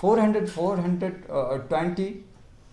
420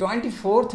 24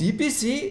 DPC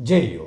JEO।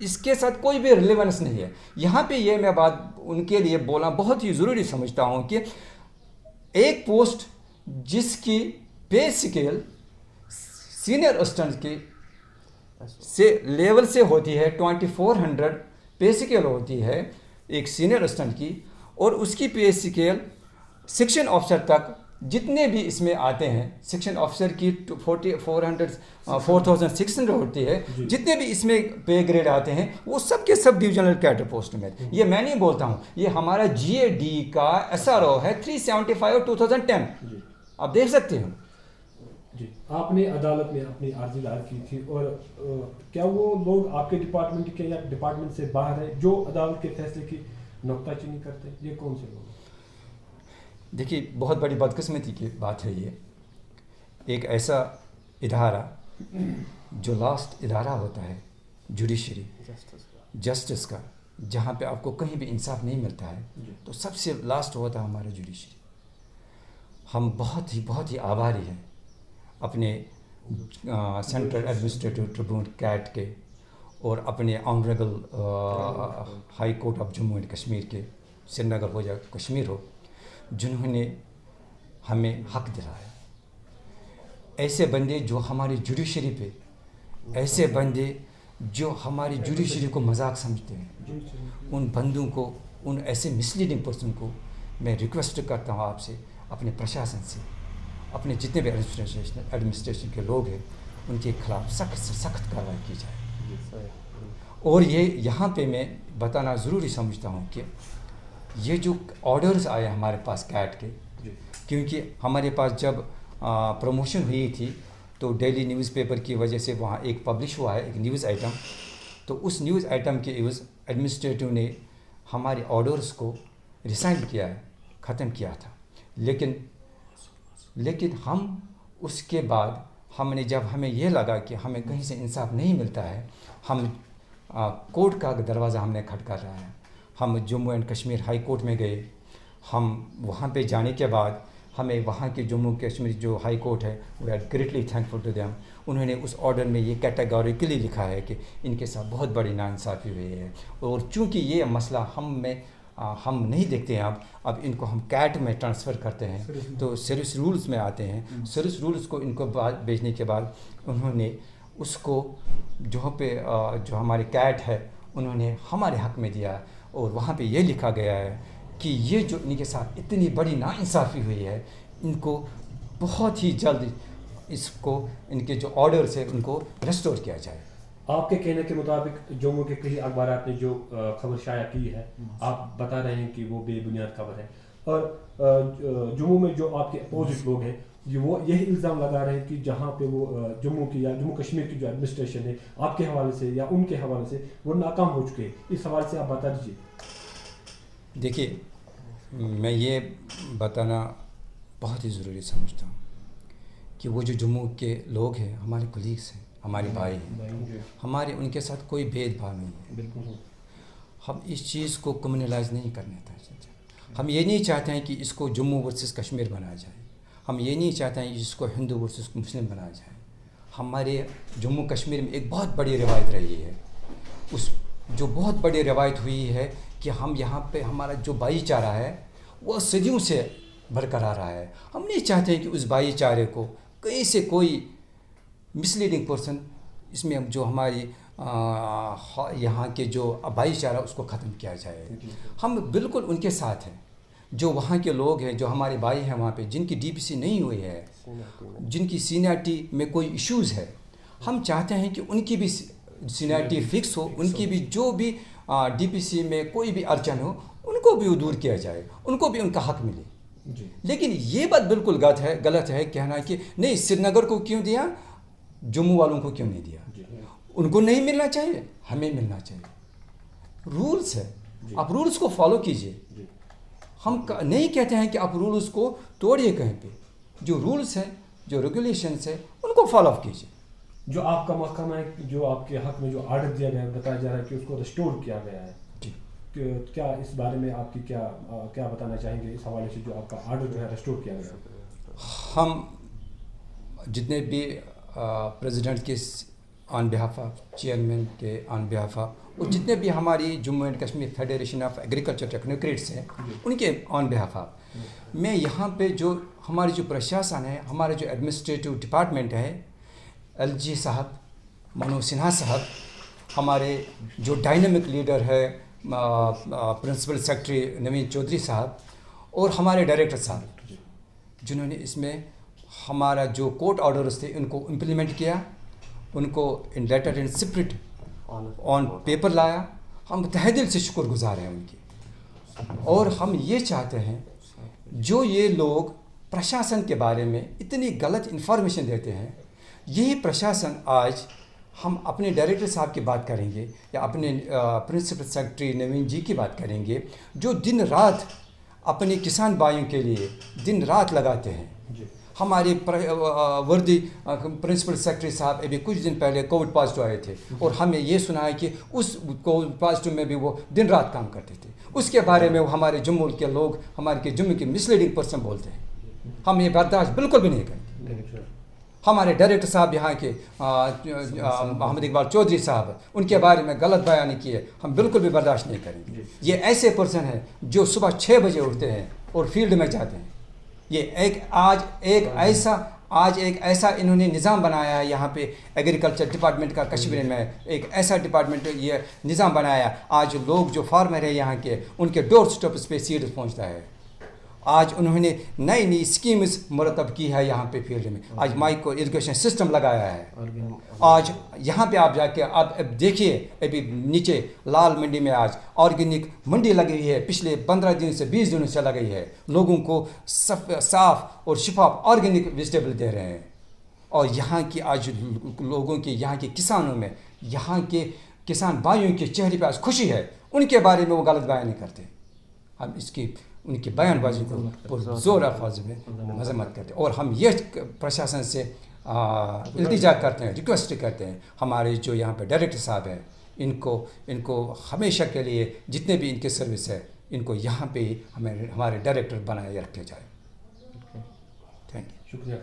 اس کے ساتھ کوئی بھی ریلیونس نہیں ہے. یہاں پہ یہ میں بات ان کے لیے بولنا بہت ہی ضروری سمجھتا ہوں کہ ایک پوسٹ جس کی پے اسکیل سینئر اسسٹنٹ کی سے لیول سے ہوتی ہے 2400 پے اسکیل ہوتی ہے ایک سینئر اسسٹنٹ کی, اور اس کی پے اسکیل سیکشن آفیسر تک جتنے بھی اس میں آتے ہیں, سیکشن آفیسر کی 4600 ہوتی ہے, جتنے بھی اس میں پے گریڈ آتے ہیں وہ سب کے سب ڈویژنل کیڈر پوسٹ میں. یہ میں نہیں بولتا ہوں, یہ ہمارا جی اے ڈی کا SRO ہے 375/2010, آپ دیکھ سکتے ہیں. جی, آپ نے عدالت میں اپنی عرضی دائر کی تھی, اور کیا وہ لوگ آپ کے ڈپارٹمنٹ کے یا ڈپارٹمنٹ سے باہر ہیں جو عدالت کے فیصلے کی نکتہ چینی کرتے ہیں؟ یہ کون سے لوگ؟ دیکھیے, بہت بڑی بدقسمتی کی بات ہے یہ. ایک ایسا ادارہ جو لاسٹ ادارہ ہوتا ہے جوڈیشری جسٹس کا, جہاں پہ آپ کو کہیں بھی انصاف نہیں ملتا ہے, تو سب سے لاسٹ ہوتا ہے ہمارا جوڈیشری. ہم بہت ہی آبھاری ہیں اپنے سینٹرل ایڈمنسٹریٹو ٹریبیونل کیٹ کے, اور اپنے honourable high court of Jammu and Kashmir کے, سری نگر ہو یا کشمیر ہو, جنہوں نے ہمیں حق دلایا. ایسے بندے جو ہماری جوڈیشری پہ, ایسے بندے جو ہماری جوڈیشری کو مذاق سمجھتے ہیں, ان بندوں کو, ان ایسے مسلیڈنگ پرسن کو میں ریکویسٹ کرتا ہوں آپ سے, اپنے پرشاسن سے, اپنے جتنے بھی ایڈمنسٹریشن کے لوگ ہیں, ان کے خلاف سخت سے سخت کارروائی کی جائے. اور یہ یہاں پہ میں بتانا ضروری سمجھتا ہوں کہ یہ جو آرڈرز آئے ہمارے پاس کیٹ کے, کیونکہ ہمارے پاس جب پروموشن ہوئی تھی تو ڈیلی نیوز پیپر کی وجہ سے وہاں ایک پبلش ہوا ہے ایک نیوز آئٹم, تو اس نیوز آئٹم کے عوض ایڈمنسٹریٹو نے ہمارے آرڈرز کو ریسائن کیا ہے, ختم کیا تھا. لیکن ہم اس کے بعد جب ہمیں یہ لگا کہ ہمیں کہیں سے انصاف نہیں ملتا ہے, ہم کورٹ کا دروازہ ہم نے کھٹکھایا ہے. ہم Jammu and Kashmir high court میں گئے. ہم وہاں پہ جانے کے بعد ہمیں وہاں کے جموں کشمیر جو ہائی کورٹ ہے, we are greatly thankful to them. انہوں نے اس آرڈر میں یہ کیٹیگوریکلی لکھا ہے کہ ان کے ساتھ بہت بڑی ناانصافی ہوئی ہے, اور چونکہ یہ مسئلہ ہم نہیں دیکھتے ہیں, اب ان کو ہم کیٹ میں ٹرانسفر کرتے ہیں, تو سروس رولز میں آتے ہیں. سروس رولز کو ان کو بھیجنے کے بعد انہوں نے اس کو جو ہمارے کیٹ ہے انہوں نے ہمارے حق میں دیا, اور وہاں پہ یہ لکھا گیا ہے کہ یہ جو ان کے ساتھ اتنی بڑی ناانصافی ہوئی ہے, ان کو بہت ہی جلد اس کو ان کے جو آرڈرز ہیں ان کو ریسٹور کیا جائے. آپ کے کہنے کے مطابق جموں کے کئی اخبارات نے جو خبر شائع کی ہے, آپ بتا رہے ہیں کہ وہ بے بنیاد خبر ہے, اور جموں میں جو آپ کے اپوزٹ لوگ ہیں وہ یہی الزام لگا رہے ہیں کہ جہاں پہ وہ جموں کی یا جموں کشمیر کی جو ایڈمنسٹریشن ہے آپ کے حوالے سے یا ان کے حوالے سے وہ ناکام ہو چکے ہیں. اس حوالے سے آپ بتا دیجیے. دیکھیے, میں یہ بتانا بہت ہی ضروری سمجھتا ہوں کہ وہ جو جموں کے لوگ ہیں ہمارے کولیگس ہیں, ہمارے بھائی ہیں, ہمارے ان کے ساتھ کوئی بھید بھاؤ نہیں ہے. بالکل, ہم اس چیز کو کمیونلائز نہیں کرنا چاہتے. ہم یہ نہیں چاہتے ہیں کہ اس کو جموں ورسز کشمیر بنایا جائے. ہم یہ نہیں چاہتے ہیں کہ اس کو ہندو ورسز مسلم بنایا جائے. ہمارے جموں کشمیر میں ایک بہت بڑی روایت رہی ہے, اس جو بہت بڑی روایت ہوئی ہے کہ ہم یہاں پہ ہمارا جو بھائی چارہ ہے وہ صدیوں سے برقرار رہا ہے. ہم نہیں چاہتے کہ اس بھائی چارے کو کہیں سے کوئی مسلیڈنگ پرسن اس میں جو ہماری یہاں کے جو بھائی چارہ اس کو ختم کیا جائے. ہم بالکل ان کے ساتھ ہیں, جو وہاں کے لوگ ہیں, جو ہمارے بھائی ہیں وہاں پہ, جن کی ڈی پی سی نہیں ہوئی ہے, جن کی سینئرٹی میں کوئی ایشوز ہے, ہم چاہتے ہیں کہ ان کی بھی سینئرٹی فکس ہو, ان کی بھی جو بھی ڈی پی سی میں کوئی بھی ارچن ہو ان کو بھی دور کیا جائے, ان کو بھی ان کا حق ملے. لیکن یہ بات بالکل غلط ہے کہنا کہ نہیں سری نگر کو کیوں دیا, جموں والوں کو کیوں نہیں دیا. ان کو نہیں ملنا چاہیے, ہمیں ملنا چاہیے. رولز ہے, آپ رولز کو فالو کیجئے. ہم نہیں کہتے ہیں کہ آپ رولز کو توڑیے کہیں پہ. جو رولز ہیں, جو ریگولیشنز ہیں, ان کو فالو کیجئے. جو آپ کا محکمہ ہے, جو آپ کے حق میں جو آرڈر دیا گیا ہے, بتایا جا رہا ہے کہ اس کو ریسٹور کیا گیا ہے, کیا اس بارے میں آپ کی کیا بتانا چاہیں گے اس حوالے سے جو آپ کا آرڈر جو ہے ریسٹور کیا گیا ہے؟ ہم جتنے بھی پریزیڈنٹ کے آن بہاف آف, چیئرمین کے آن بہاف آف, اور جتنے بھی ہماری Jammu and Kashmir federation of agriculture technocrats ہیں ان کے آن بہاف آف میں یہاں پہ جو ہماری جو پرشاسن ہے، ہمارے جو ایڈمنسٹریٹو ڈپارٹمنٹ ہے، ایل جی صاحب، منوج سنہا صاحب، ہمارے جو ڈائنامک لیڈر ہے پرنسپل سیکرٹری نوین چودھری صاحب، اور ہمارے ڈائریکٹر صاحب، جنہوں نے اس میں ہمارا جو کورٹ آرڈرز تھے ان کو امپلیمنٹ کیا، ان کو in letter and spirit on paper لایا. ہم تہ دل سے شکر گزار ہیں ان کی. اور ہم یہ چاہتے ہیں جو یہ لوگ پرشاسن کے بارے میں اتنی غلط انفارمیشن دیتے ہیں، یہی پرشاسن آج ہم اپنے ڈائریکٹر صاحب کی بات کریں گے یا اپنے پرنسپل سیکرٹری نوین جی کی بات کریں گے، جو دن رات اپنے کسان بھائیوں کے لیے دن رات لگاتے ہیں. ہمارے وردی پرنسپل سیکرٹری صاحب ابھی کچھ دن پہلے کووڈ پازیٹو آئے تھے، اور ہمیں یہ سنا ہے کہ اس کووڈ پازیٹو میں بھی وہ دن رات کام کرتے تھے. اس کے بارے میں وہ ہمارے جموں کے لوگ، ہمارے جموں کے مسلیڈنگ پرسن بولتے ہیں. ہم یہ برداشت بالکل بھی نہیں کریں گے. ہمارے ڈائریکٹر صاحب یہاں کے محمد اقبال چودھری صاحب، ان کے بارے میں غلط بیان کیے، ہم بالکل بھی برداشت نہیں کریں گے. یہ ایسے پرسن ہیں جو صبح 6 بجے اٹھتے ہیں اور فیلڈ میں جاتے ہیں. یہ آج ایک ایسا انہوں نے نظام بنایا ہے یہاں پہ ایگریکلچر ڈپارٹمنٹ کا، کشمیر میں ایک ایسا ڈپارٹمنٹ یہ نظام بنایا. آج لوگ جو فارمر ہیں یہاں کے، ان کے ڈور اسٹیپس پہ سیڈ پہنچتا ہے. آج انہوں نے نئی اسکیمز مرتب کی ہے یہاں پہ فیلڈ میں. آج مائکرو اریگیشن سسٹم لگایا ہے. آج یہاں پہ آپ جا کے اب دیکھیے، ابھی نیچے لال منڈی میں آج آرگینک منڈی لگی ہوئی ہے، پچھلے 15 دن سے 20 دنوں سے لگی ہے. لوگوں کو صاف اور شفاف آرگینک ویجیٹیبل دے رہے ہیں. اور یہاں کی آج لوگوں کی، یہاں کے کسانوں میں، یہاں کے کسان بھائیوں کے چہرے پہ آج خوشی ہے. ان کے بارے میں وہ غلط بیان نہیں کرتے. ہم اس کی ان کی بیان بازی کو زور الفاظ میں مذمت کرتے ہیں. اور ہم یہ پرشاسن سے التجا کرتے ہیں، ریکویسٹ کرتے ہیں، ہمارے جو یہاں پہ ڈائریکٹر صاحب ہیں، ان کو ہمیشہ کے لیے جتنے بھی ان کے سروس ہے، ان کو یہاں پہ ہی ہمارے ڈائریکٹر بنائے رکھے جائے. Thank you. شکریہ.